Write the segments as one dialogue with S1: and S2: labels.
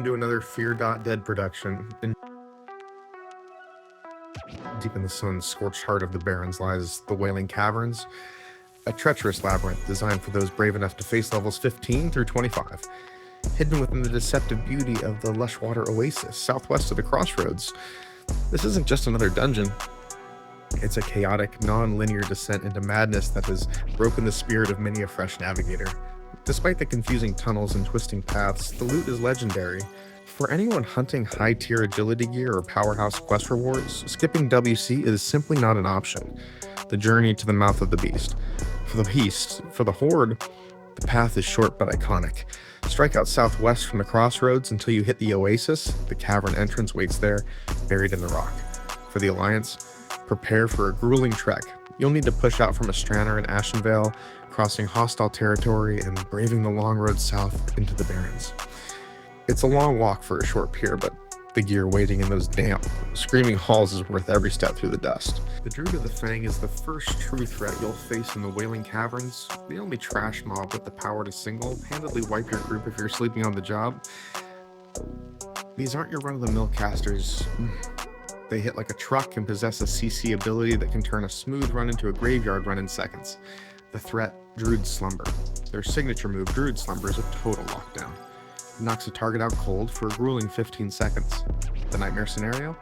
S1: welcome to another Feardotdead production. Deep in the sun-scorched heart of the Barrens lies the Wailing Caverns, a treacherous labyrinth designed for those brave enough to face levels 15 through 25. Hidden within the deceptive beauty of the lush water oasis southwest of the crossroads, this isn't just another dungeon. It's a chaotic, non-linear descent into madness that has broken the spirit of many a fresh navigator. Despite the confusing tunnels and twisting paths, the loot is legendary. For anyone hunting high-tier agility gear or powerhouse quest rewards, skipping WC is simply not an option. The journey to the mouth of the beast. For the Horde, the path is short but iconic. Strike out southwest from the crossroads until you hit the oasis. The cavern entrance waits there, buried in the rock. For the Alliance, prepare for a grueling trek. You'll need to push out from Astrander and Ashenvale, crossing hostile territory and braving the long road south into the Barrens. It's a long walk for a short pier, but the gear waiting in those damp, screaming halls is worth every step through the dust. The Druid of the Fang is the first true threat you'll face in the Wailing Caverns, the only trash mob with the power to single-handedly wipe your group if you're sleeping on the job. These aren't your run-of-the-mill casters. They hit like a truck and possess a CC ability that can turn a smooth run into a graveyard run in seconds. The threat, Druid Slumber. Their signature move, Druid Slumber, is a total lockdown. It knocks a target out cold for a grueling 15 seconds. The Nightmare scenario?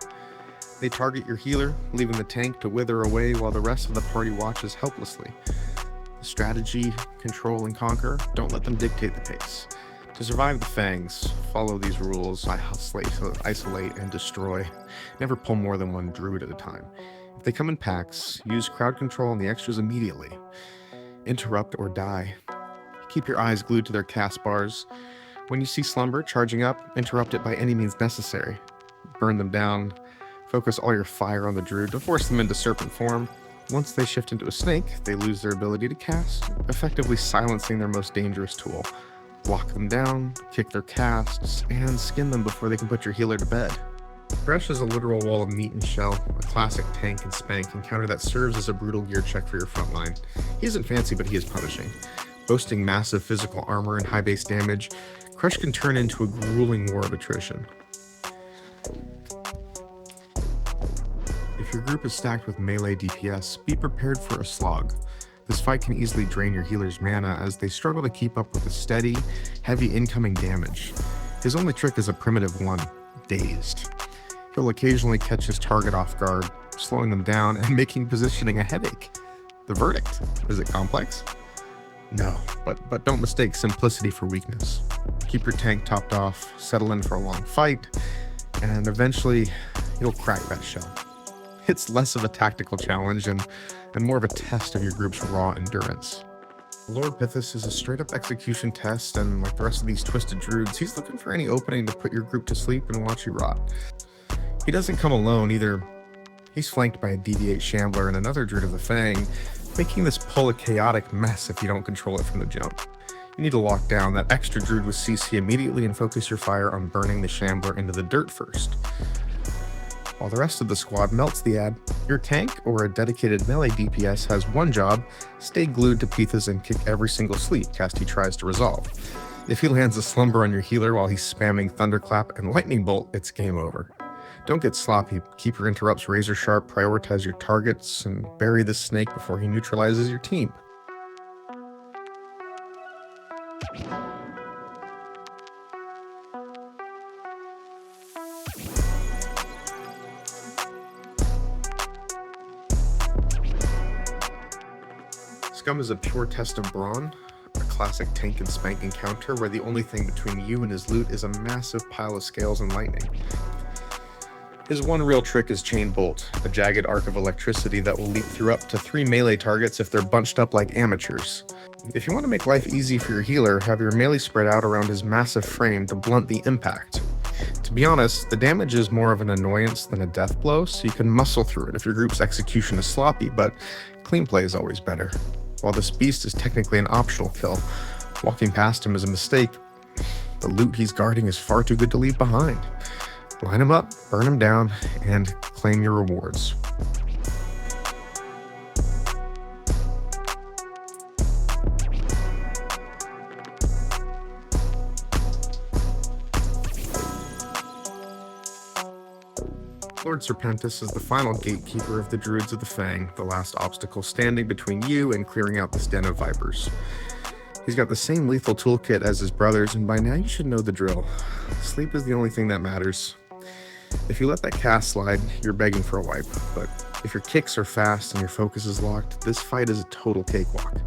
S1: They target your healer, leaving the tank to wither away while the rest of the party watches helplessly. The strategy, control, and conquer, don't let them dictate the pace. To survive the Fangs, follow these rules, isolate, and destroy. Never pull more than one Druid at a time. If they come in packs, use crowd control on the extras immediately. Interrupt or die. Keep your eyes glued to their cast bars. When you see Slumber charging up, interrupt it by any means necessary. Burn them down. Focus all your fire on the Druid to force them into serpent form. Once they shift into a snake, they lose their ability to cast, effectively silencing their most dangerous tool. Block them down, kick their casts, and skin them before they can put your healer to bed. Kresh is a literal wall of meat and shell, a classic tank and spank encounter that serves as a brutal gear check for your front line. He isn't fancy, but he is punishing. Boasting massive physical armor and high base damage, Kresh can turn into a grueling war of attrition. If your group is stacked with melee DPS, be prepared for a slog. This fight can easily drain your healer's mana as they struggle to keep up with the steady, heavy incoming damage. His only trick is a primitive one, Dazed. He'll occasionally catch his target off guard, slowing them down and making positioning a headache. The verdict, is it complex? No, but don't mistake simplicity for weakness. Keep your tank topped off, settle in for a long fight, and eventually you'll crack that shell. It's less of a tactical challenge and more of a test of your group's raw endurance. Lord Pythas is a straight-up execution test, and like the rest of these twisted druids, he's looking for any opening to put your group to sleep and watch you rot. He doesn't come alone either. He's flanked by a DD8 Shambler and another Druid of the Fang, making this pull a chaotic mess if you don't control it from the jump. You need to lock down that extra Druid with CC immediately and focus your fire on burning the Shambler into the dirt first. While the rest of the squad melts the ad, your tank or a dedicated melee DPS has one job: stay glued to Pythas and kick every single sleep cast he tries to resolve. If he lands a slumber on your healer while he's spamming Thunderclap and Lightning Bolt, it's game over. Don't get sloppy, keep your interrupts razor sharp, prioritize your targets, and bury the snake before he neutralizes your team. Skum is a pure test of brawn, a classic tank and spank encounter where the only thing between you and his loot is a massive pile of scales and lightning. His one real trick is Chain Bolt, a jagged arc of electricity that will leap through up to 3 melee targets if they're bunched up like amateurs. If you want to make life easy for your healer, have your melee spread out around his massive frame to blunt the impact. To be honest, the damage is more of an annoyance than a death blow, so you can muscle through it if your group's execution is sloppy, but clean play is always better. While this beast is technically an optional kill, walking past him is a mistake. The loot he's guarding is far too good to leave behind. Line him up, burn him down, and claim your rewards. Lord Serpentis is the final gatekeeper of the Druids of the Fang, the last obstacle standing between you and clearing out this den of vipers. He's got the same lethal toolkit as his brothers, and by now you should know the drill. Sleep is the only thing that matters. If you let that cast slide, you're begging for a wipe, but if your kicks are fast and your focus is locked, this fight is a total cakewalk.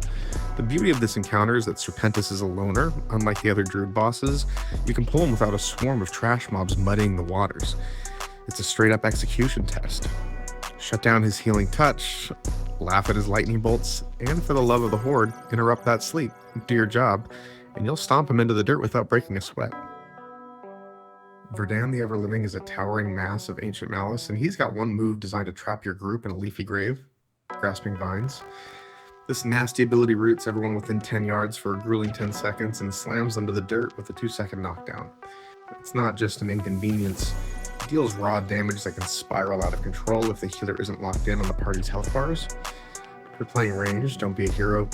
S1: The beauty of this encounter is that Serpentis is a loner. Unlike the other Druid bosses, you can pull him without a swarm of trash mobs muddying the waters. It's a straight-up execution test. Shut down his healing touch, laugh at his lightning bolts, and for the love of the Horde, interrupt that sleep. Do your job, and you'll stomp him into the dirt without breaking a sweat. Verdan the Everliving is a towering mass of ancient malice, and he's got one move designed to trap your group in a leafy grave, Grasping Vines. This nasty ability roots everyone within 10 yards for a grueling 10 seconds and slams them to the dirt with a 2-second knockdown. It's not just an inconvenience. It deals raw damage that can spiral out of control if the healer isn't locked in on the party's health bars. If you're playing range, don't be a hero.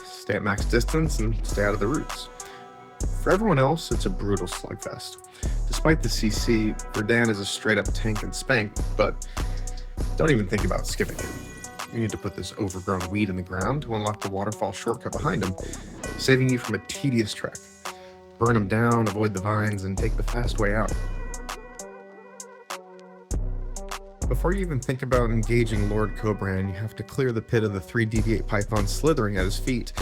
S1: Stay at max distance and stay out of the roots. For everyone else, it's a brutal slugfest. Despite the CC, Verdan is a straight-up tank and spank, but don't even think about skipping it. You need to put this overgrown weed in the ground to unlock the waterfall shortcut behind him, saving you from a tedious trek. Burn him down, avoid the vines, and take the fast way out. Before you even think about engaging Lord Cobrahn, you have to clear the pit of the 3 deviate pythons slithering at his feet.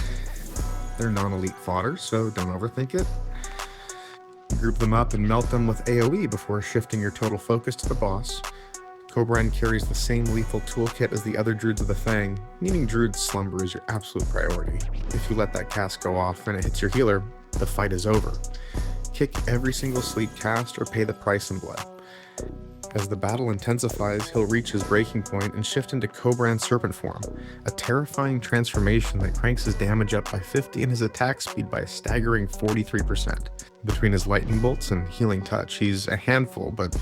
S1: They're non-elite fodder, so don't overthink it. Group them up and melt them with AoE before shifting your total focus to the boss. Cobrahn carries the same lethal toolkit as the other Druids of the Fang, meaning Druid's slumber is your absolute priority. If you let that cast go off and it hits your healer, the fight is over. Kick every single sleep cast or pay the price in blood. As the battle intensifies, he'll reach his breaking point and shift into Cobrahn Serpent form, a terrifying transformation that cranks his damage up by 50 and his attack speed by a staggering 43%. Between his lightning bolts and healing touch, he's a handful, but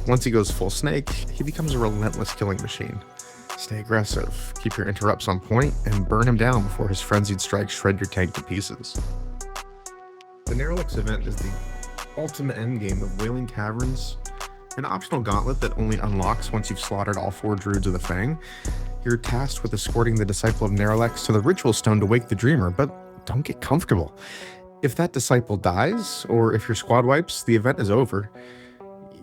S1: once he goes full snake, he becomes a relentless killing machine. Stay aggressive, keep your interrupts on point, and burn him down before his frenzied strikes shred your tank to pieces. The Nerolix event is the ultimate endgame of Wailing Caverns, an optional gauntlet that only unlocks once you've slaughtered all 4 Druids of the Fang. You're tasked with escorting the Disciple of Nerolix to the Ritual Stone to wake the Dreamer, but don't get comfortable. If that Disciple dies, or if your squad wipes, the event is over.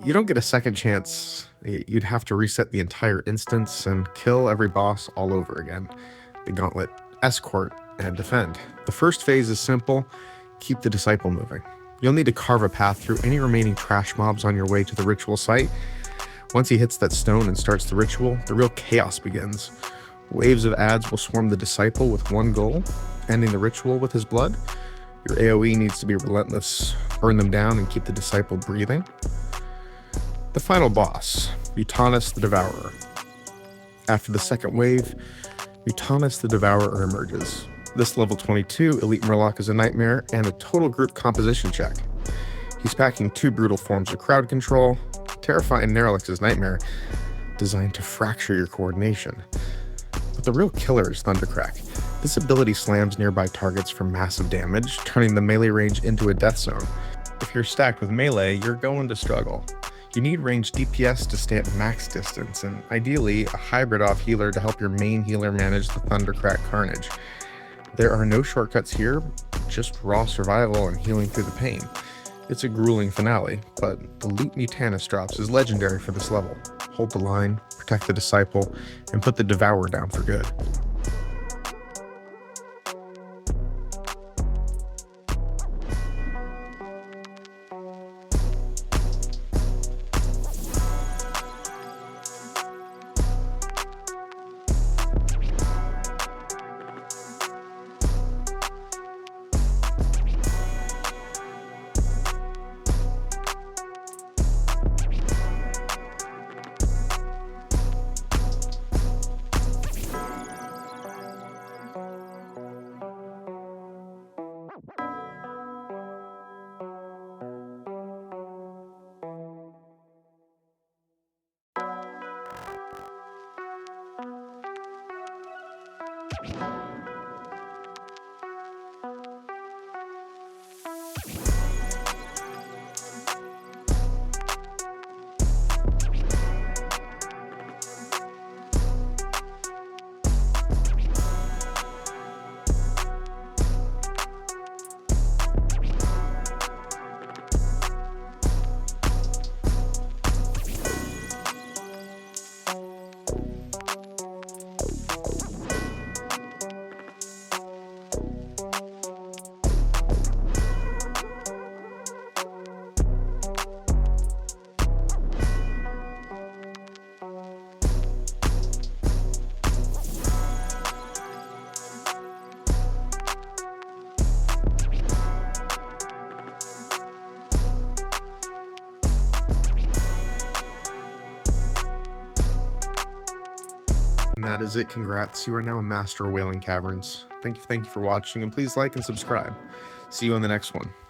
S1: You don't get a second chance. You'd have to reset the entire instance and kill every boss all over again. The gauntlet, escort, and defend. The first phase is simple: keep the Disciple moving. You'll need to carve a path through any remaining trash mobs on your way to the ritual site. Once he hits that stone and starts the ritual, the real chaos begins. Waves of adds will swarm the Disciple with one goal: ending the ritual with his blood. Your AoE needs to be relentless. Burn them down and keep the Disciple breathing. The final boss, Mutanus the Devourer. After the second wave, Mutanus the Devourer emerges. This level 22 Elite Murloc is a nightmare and a total group composition check. He's packing 2 brutal forms of crowd control, terrifying Nerolix's nightmare, designed to fracture your coordination. But the real killer is Thundercrack. This ability slams nearby targets for massive damage, turning the melee range into a death zone. If you're stacked with melee, you're going to struggle. You need ranged DPS to stay at max distance, and ideally, a hybrid off healer to help your main healer manage the Thundercrack carnage. There are no shortcuts here, just raw survival and healing through the pain. It's a grueling finale, but the loot Mutanus drops is legendary for this level. Hold the line, protect the Disciple, and put the Devourer down for good. that is it. Congrats, you are now a master of Wailing Caverns. Thank you for watching, and please like and subscribe. See you on the next one.